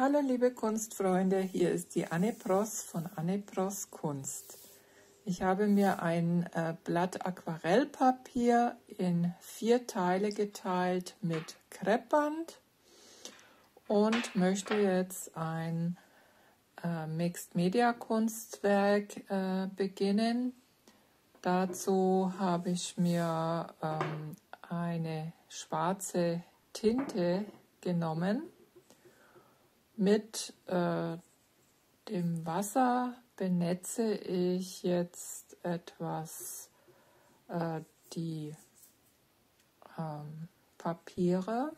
Hallo liebe Kunstfreunde, hier ist die Anne Pross von Anne Pross Kunst. Ich habe mir ein Blatt Aquarellpapier in 4 Teile geteilt mit Kreppband und möchte jetzt ein Mixed Media Kunstwerk beginnen. Dazu habe ich mir eine schwarze Tinte genommen. Mit dem Wasser benetze ich jetzt etwas die Papiere.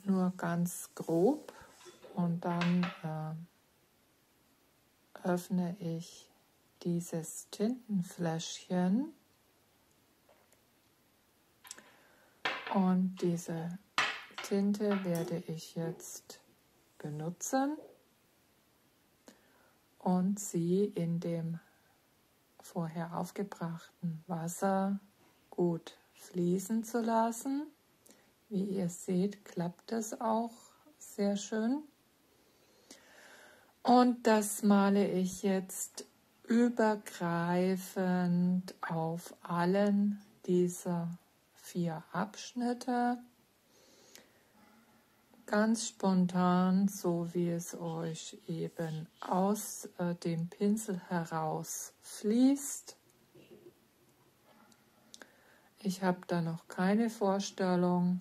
Nur ganz grob und dann öffne ich dieses Tintenfläschchen. Und diese Tinte werde ich jetzt benutzen und sie in dem vorher aufgebrachten Wasser gut fließen zu lassen. Wie ihr seht, klappt es auch sehr schön. Und das male ich jetzt übergreifend auf allen dieser 4 Abschnitte, ganz spontan, so wie es euch eben aus dem Pinsel heraus fließt. Ich habe da noch keine Vorstellung.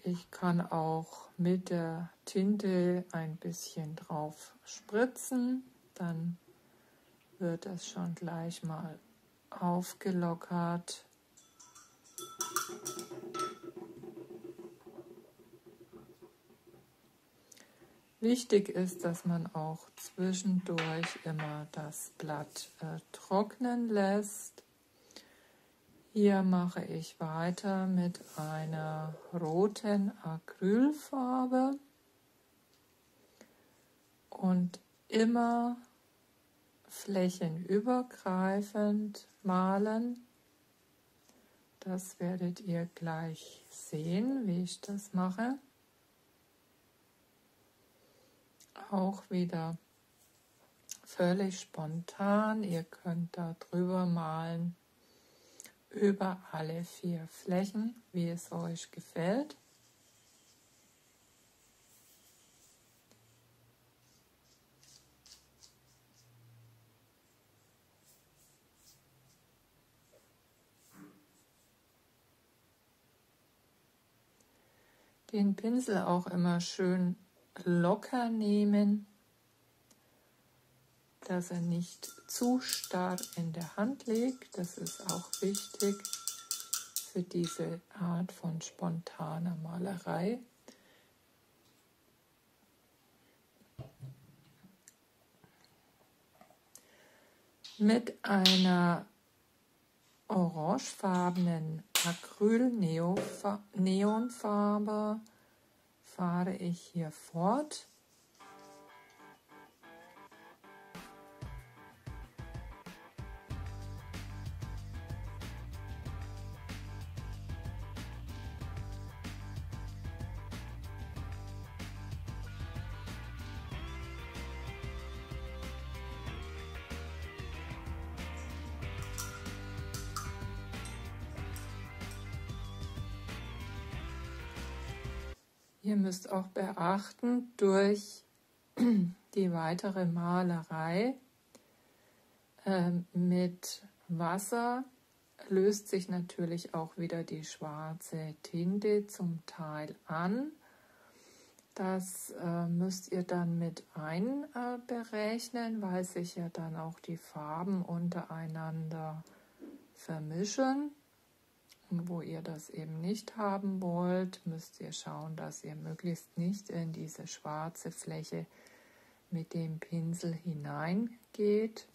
Ich kann auch mit der Tinte ein bisschen drauf spritzen, dann wird das schon gleich mal aufgelockert. Wichtig ist, dass man auch zwischendurch immer das Blatt trocknen lässt. Hier mache ich weiter mit einer roten Acrylfarbe und immer flächenübergreifend malen. Das werdet ihr gleich sehen, wie ich das mache. Auch wieder völlig spontan. Ihr könnt da drüber malen, über alle 4 Flächen, wie es euch gefällt. Den Pinsel auch immer schön locker nehmen, dass er nicht zu starr in der Hand liegt. Das ist auch wichtig für diese Art von spontaner Malerei. Mit einer orangefarbenen Acryl-Neonfarbe fahre ich hier fort. Ihr müsst auch beachten, durch die weitere Malerei mit Wasser löst sich natürlich auch wieder die schwarze Tinte zum Teil an. Das müsst ihr dann mit einberechnen, weil sich ja dann auch die Farben untereinander vermischen. Und wo ihr das eben nicht haben wollt, müsst ihr schauen, dass ihr möglichst nicht in diese schwarze Fläche mit dem Pinsel hineingeht.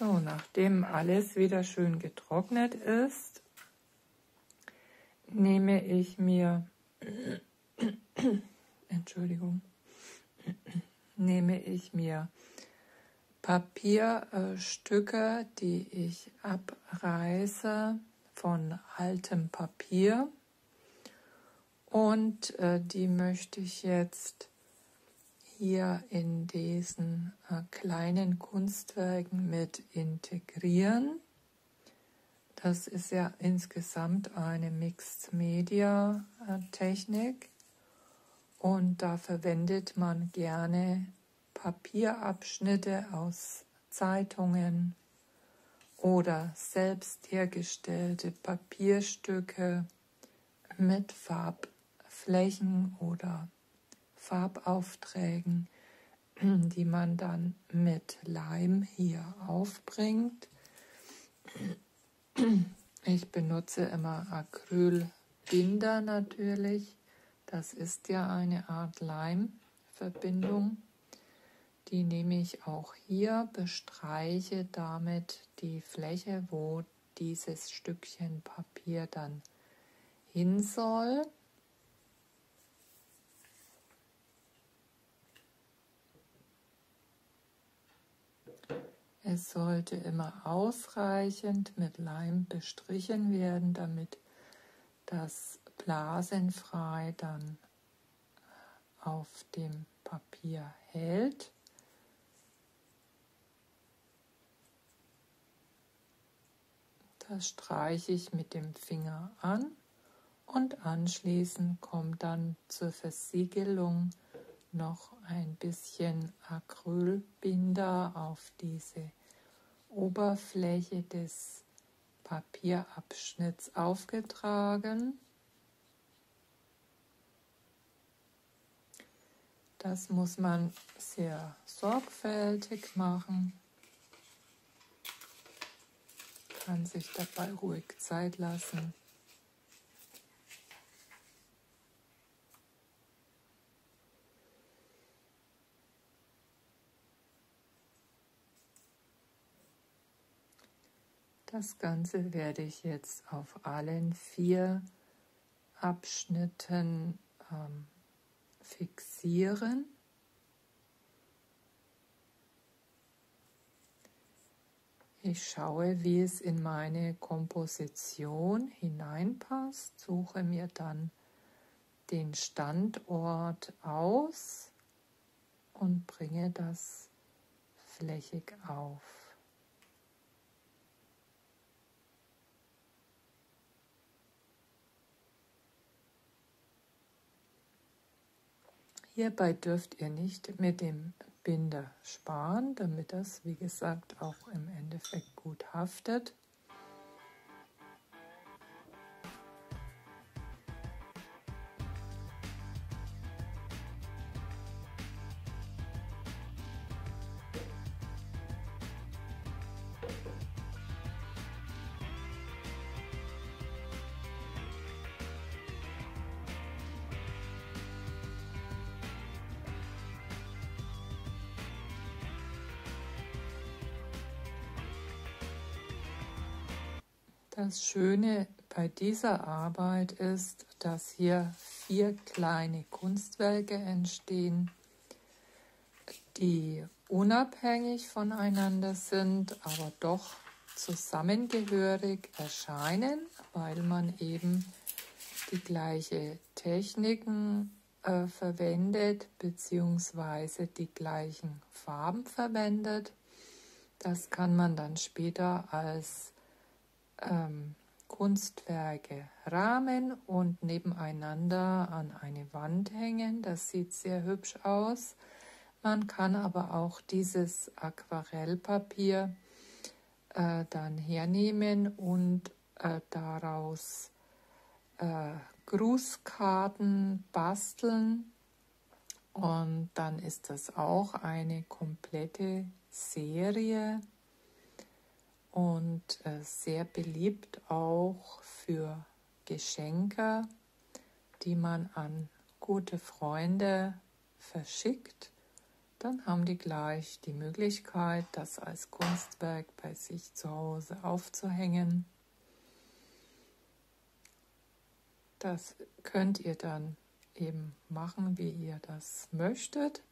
So, nachdem alles wieder schön getrocknet ist, nehme ich mir, Papierstücke, die ich abreiße von altem Papier, und die möchte ich jetzt hier in diesen kleinen Kunstwerken mit integrieren. Das ist ja insgesamt eine Mixed-Media-Technik und da verwendet man gerne Papierabschnitte aus Zeitungen oder selbst hergestellte Papierstücke mit Farbflächen oder Farbaufträgen, die man dann mit Leim hier aufbringt. Ich benutze immer Acrylbinder natürlich. Das ist ja eine Art Leimverbindung. Die nehme ich auch hier, bestreiche damit die Fläche, wo dieses Stückchen Papier dann hin soll. Es sollte immer ausreichend mit Leim bestrichen werden, damit das blasenfrei dann auf dem Papier hält. Das streiche ich mit dem Finger an und anschließend kommt dann zur Versiegelung noch ein bisschen Acrylbinder auf diese Oberfläche des Papierabschnitts aufgetragen. Das muss man sehr sorgfältig machen, kann sich dabei ruhig Zeit lassen. Das Ganze werde ich jetzt auf allen 4 Abschnitten fixieren. Ich schaue, wie es in meine Komposition hineinpasst, suche mir dann den Standort aus und bringe das flächig auf. Hierbei dürft ihr nicht mit dem Binder sparen, damit das, wie gesagt, auch im Endeffekt gut haftet. Das Schöne bei dieser Arbeit ist, dass hier 4 kleine Kunstwerke entstehen, die unabhängig voneinander sind, aber doch zusammengehörig erscheinen, weil man eben die gleiche Techniken verwendet bzw. die gleichen Farben verwendet. Das kann man dann später als Kunstwerke rahmen und nebeneinander an eine Wand hängen. Das sieht sehr hübsch aus. Man kann aber auch dieses Aquarellpapier dann hernehmen und daraus Grußkarten basteln. Und dann ist das auch eine komplette Serie und sehr beliebt auch für Geschenke, die man an gute Freunde verschickt dann haben die gleich die Möglichkeit, das als Kunstwerk bei sich zu Hause aufzuhängen. Das könnt ihr dann eben machen, wie ihr das möchtet.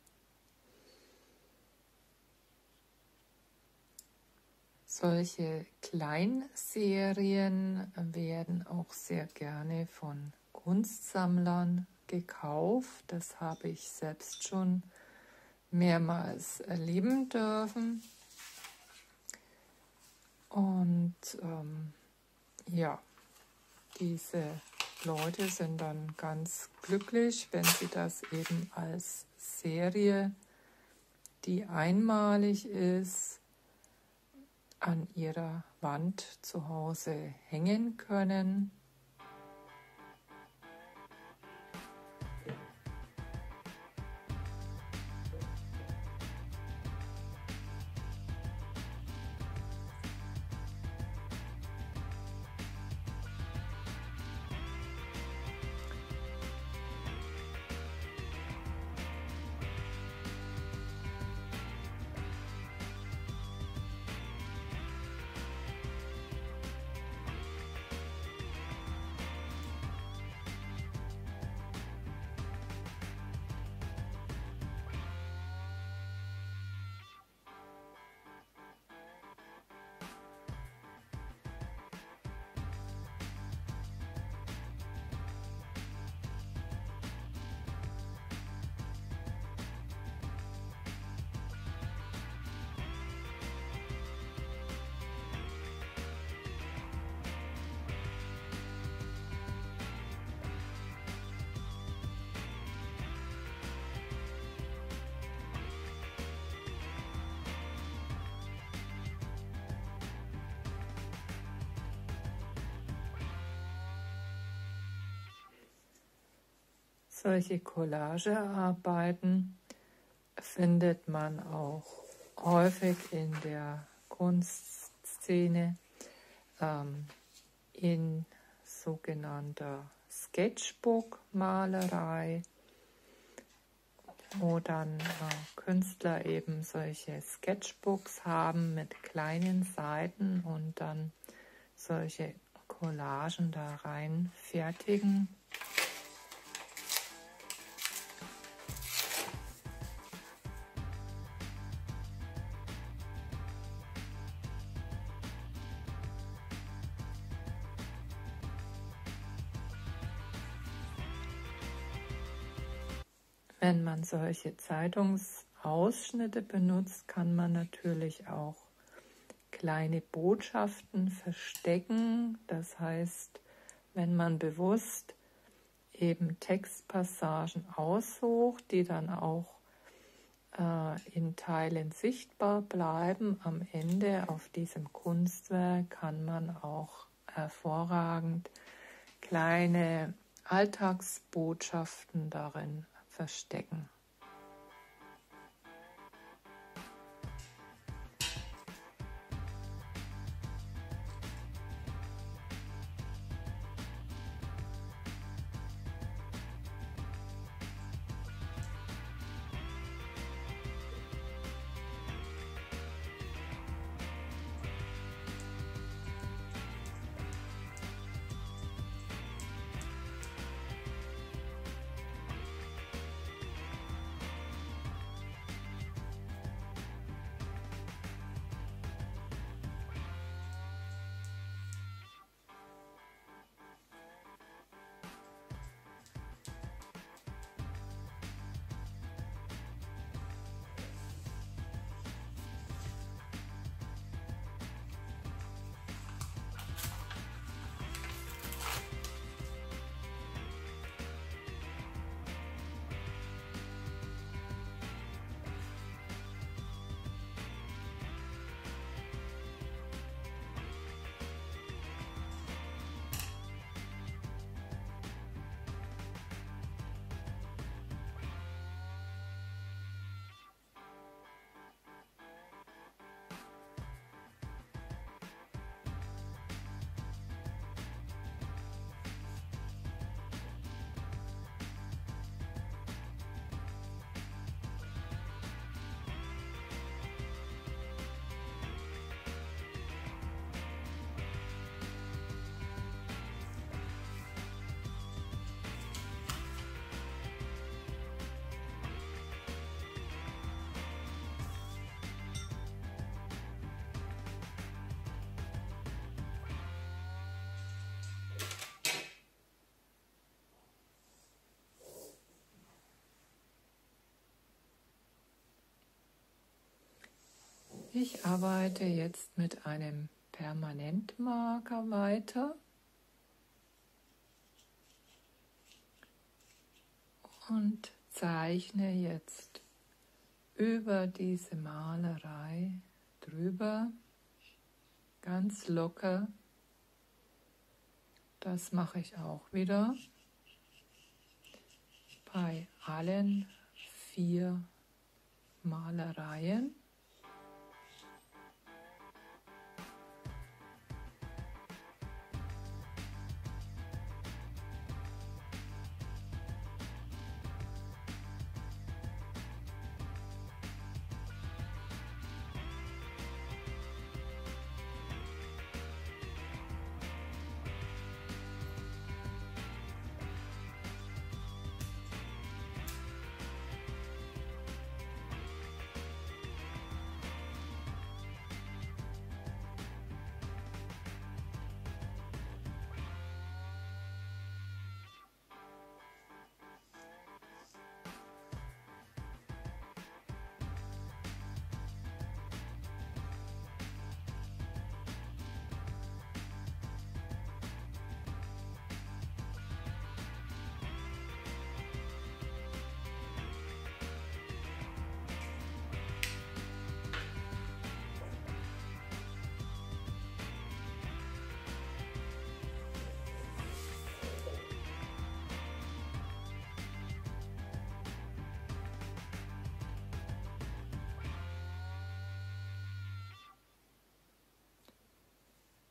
Solche Kleinserien werden auch sehr gerne von Kunstsammlern gekauft. Das habe ich selbst schon mehrmals erleben dürfen. Und ja, diese Leute sind dann ganz glücklich, wenn sie das eben als Serie, die einmalig ist, an ihrer Wand zu Hause hängen können. Solche Collagearbeiten findet man auch häufig in der Kunstszene in sogenannter Sketchbook-Malerei, wo dann Künstler eben solche Sketchbooks haben mit kleinen Seiten und dann solche Collagen da rein fertigen. Wenn man solche Zeitungsausschnitte benutzt, kann man natürlich auch kleine Botschaften verstecken. Das heißt, wenn man bewusst eben Textpassagen aussucht, die dann auch in Teilen sichtbar bleiben, am Ende auf diesem Kunstwerk kann man auch hervorragend kleine Alltagsbotschaften darin verstecken. Ich arbeite jetzt mit einem Permanentmarker weiter und zeichne jetzt über diese Malerei drüber, ganz locker. Das mache ich auch wieder bei allen 4 Malereien.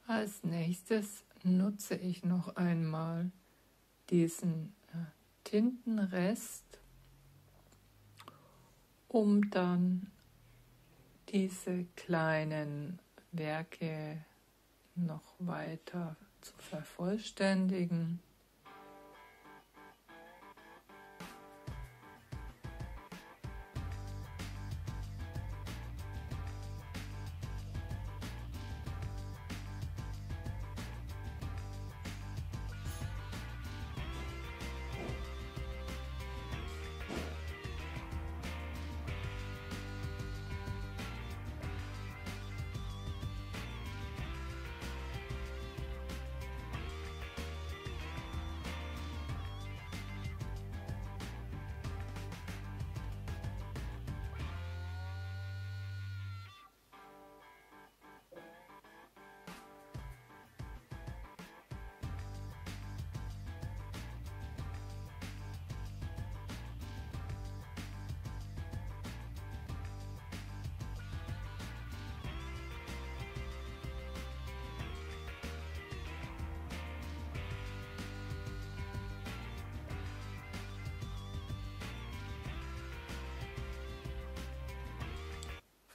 Als nächstes nutze ich noch einmal diesen Tintenrest, um dann diese kleinen Werke noch weiter zu vervollständigen.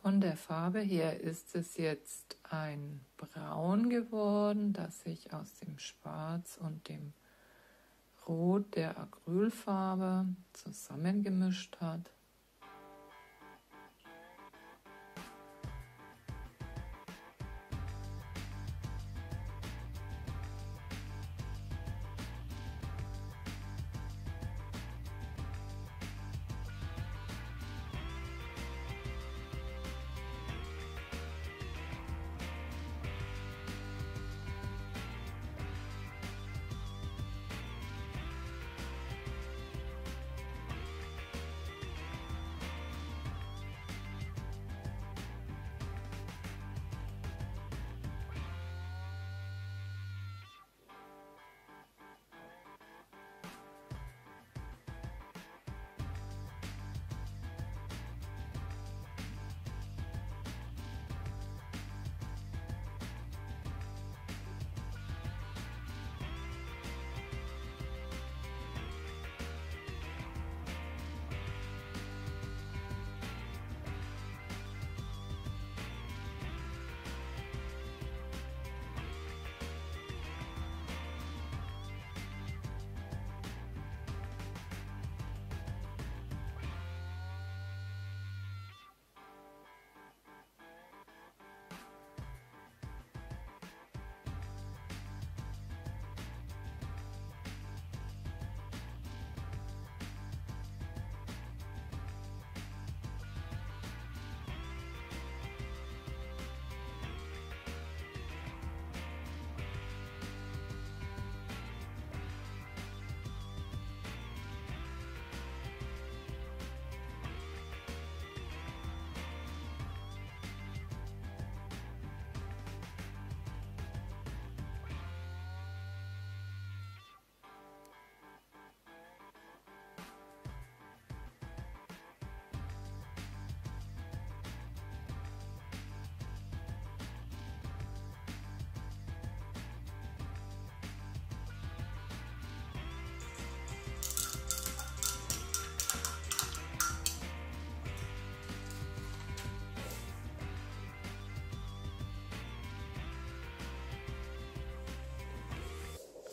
Von der Farbe her ist es jetzt ein Braun geworden, das sich aus dem Schwarz und dem Rot der Acrylfarbe zusammengemischt hat.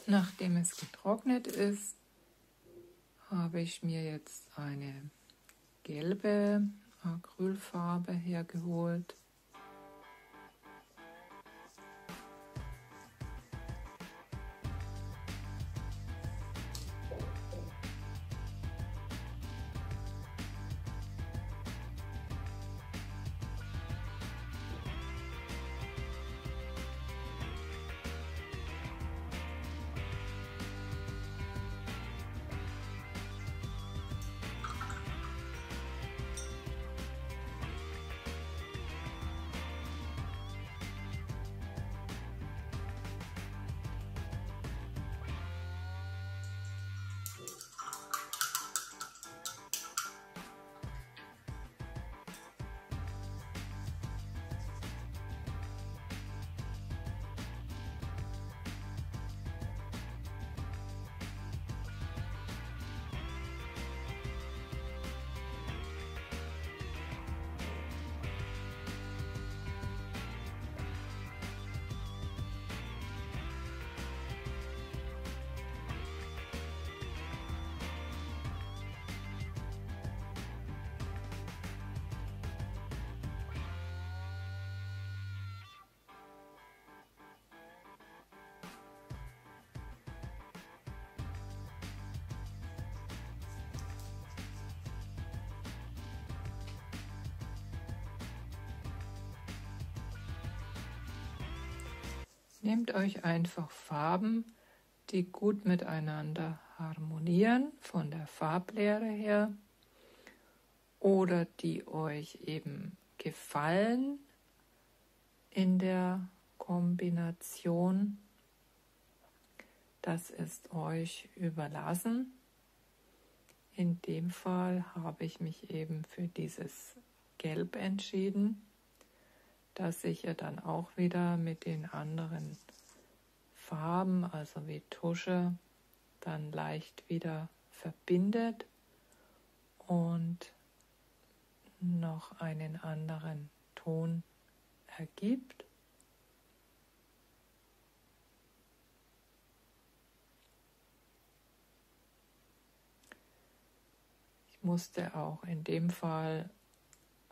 Nachdem es getrocknet ist, habe ich mir jetzt eine gelbe Acrylfarbe hergeholt. Nehmt euch einfach Farben, die gut miteinander harmonieren von der Farblehre her oder die euch eben gefallen in der Kombination. Das ist euch überlassen. In dem Fall habe ich mich eben für dieses Gelb entschieden, das sich ja dann auch wieder mit den anderen Farben, also wie Tusche, dann leicht wieder verbindet und noch einen anderen Ton ergibt. Ich musste auch in dem Fall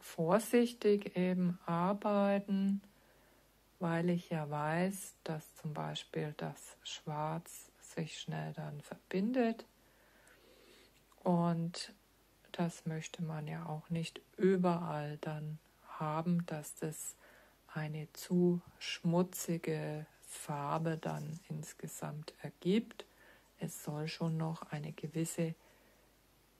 vorsichtig eben arbeiten, weil ich ja weiß, dass zum Beispiel das Schwarz sich schnell dann verbindet und das möchte man ja auch nicht überall dann haben, dass das eine zu schmutzige Farbe dann insgesamt ergibt. Es soll schon noch eine gewisse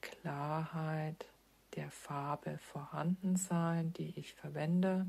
Klarheit der Farbe vorhanden sein, die ich verwende.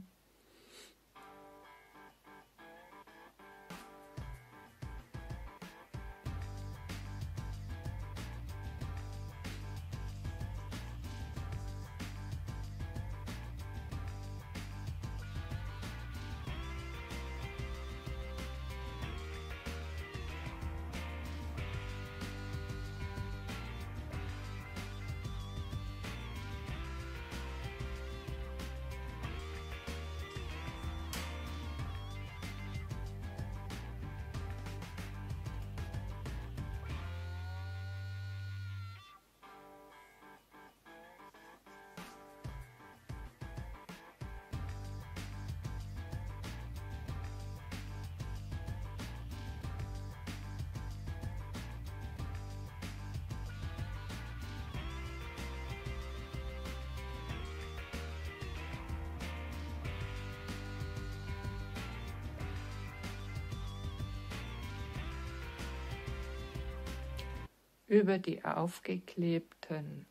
Über die aufgeklebten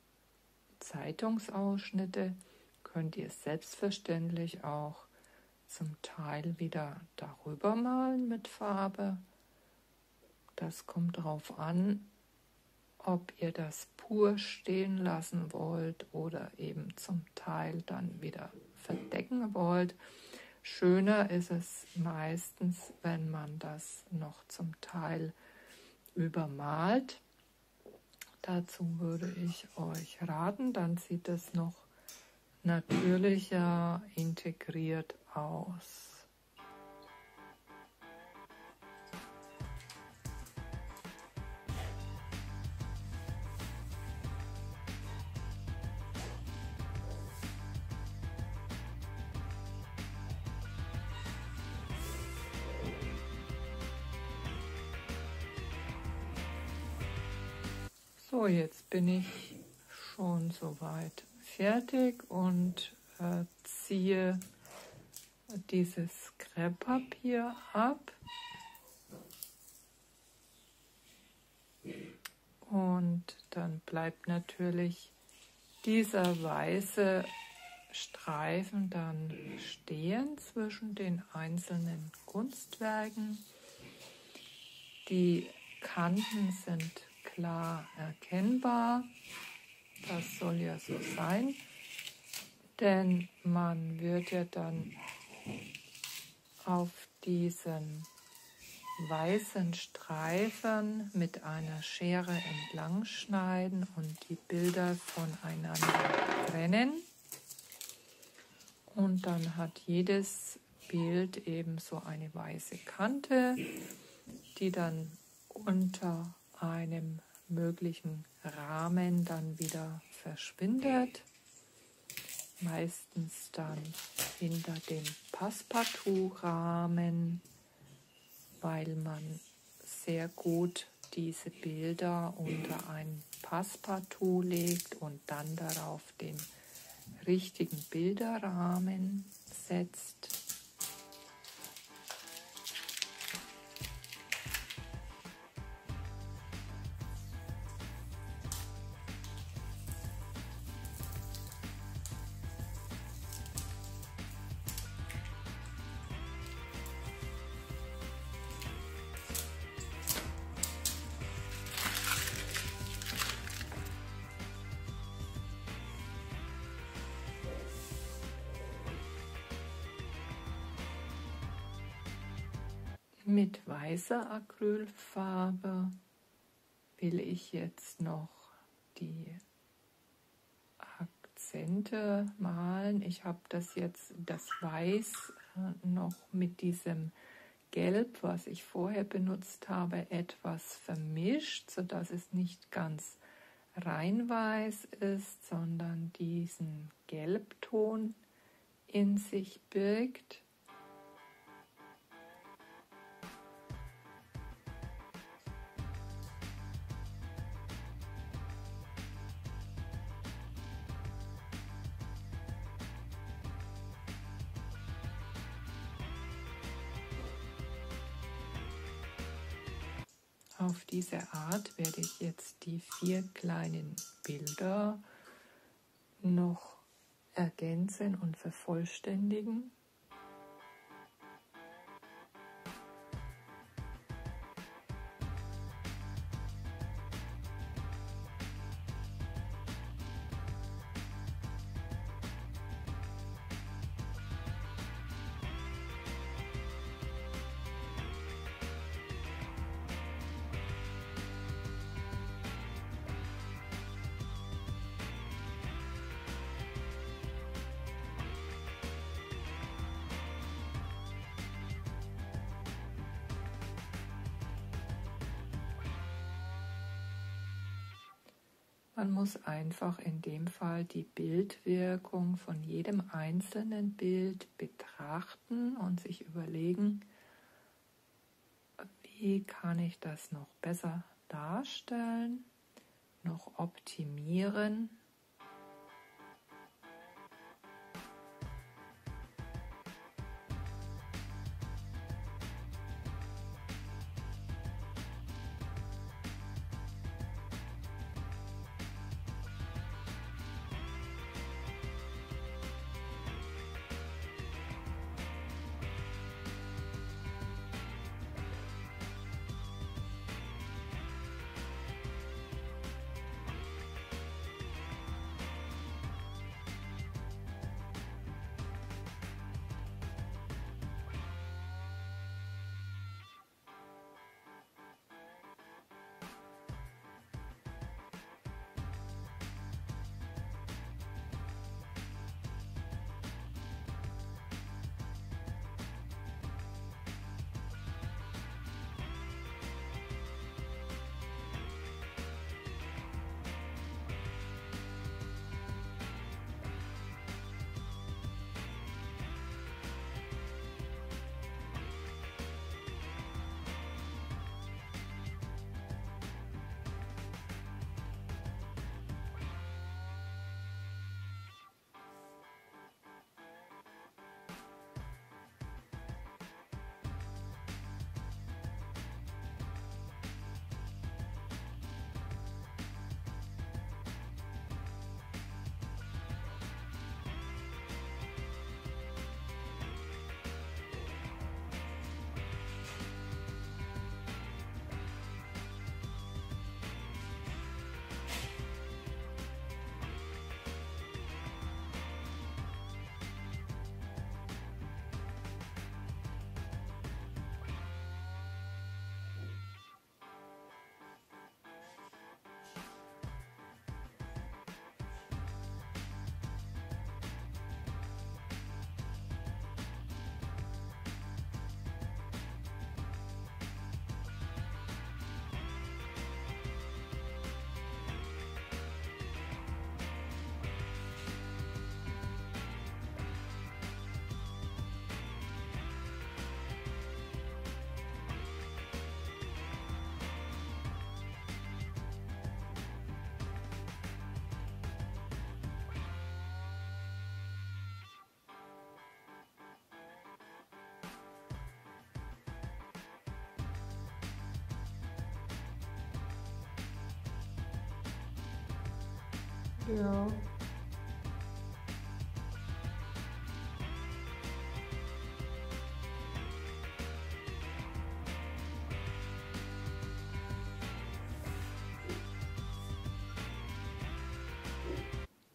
Zeitungsausschnitte könnt ihr selbstverständlich auch zum Teil wieder darüber malen mit Farbe. Das kommt darauf an, ob ihr das pur stehen lassen wollt oder eben zum Teil dann wieder verdecken wollt. Schöner ist es meistens, wenn man das noch zum Teil übermalt. Dazu würde ich euch raten, dann sieht es noch natürlicher integriert aus. So, jetzt bin ich schon soweit fertig und ziehe dieses Krepppapier ab. Und dann bleibt natürlich dieser weiße Streifen dann stehen zwischen den einzelnen Kunstwerken. Die Kanten sind klar erkennbar. Das soll ja so sein, denn man wird ja dann auf diesen weißen Streifen mit einer Schere entlang schneiden und die Bilder voneinander trennen. Und dann hat jedes Bild eben so eine weiße Kante, die dann unter einem möglichen Rahmen dann wieder verschwindet. Meistens dann hinter dem Passepartout-Rahmen, weil man sehr gut diese Bilder unter ein Passepartout legt und dann darauf den richtigen Bilderrahmen setzt. Mit weißer Acrylfarbe will ich jetzt noch die Akzente malen. Ich habe das Weiß noch mit diesem Gelb, was ich vorher benutzt habe, etwas vermischt, sodass es nicht ganz rein weiß ist, sondern diesen Gelbton in sich birgt. Auf diese Art werde ich jetzt die 4 kleinen Bilder noch ergänzen und vervollständigen. Man muss einfach in dem Fall die Bildwirkung von jedem einzelnen Bild betrachten und sich überlegen, wie kann ich das noch besser darstellen, noch optimieren. Ja.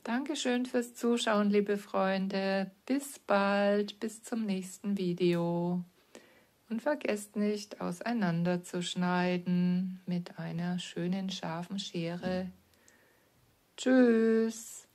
Dankeschön fürs Zuschauen, liebe Freunde. Bis bald, bis zum nächsten Video. Und vergesst nicht, auseinanderzuschneiden mit einer schönen scharfen Schere. Tschüss!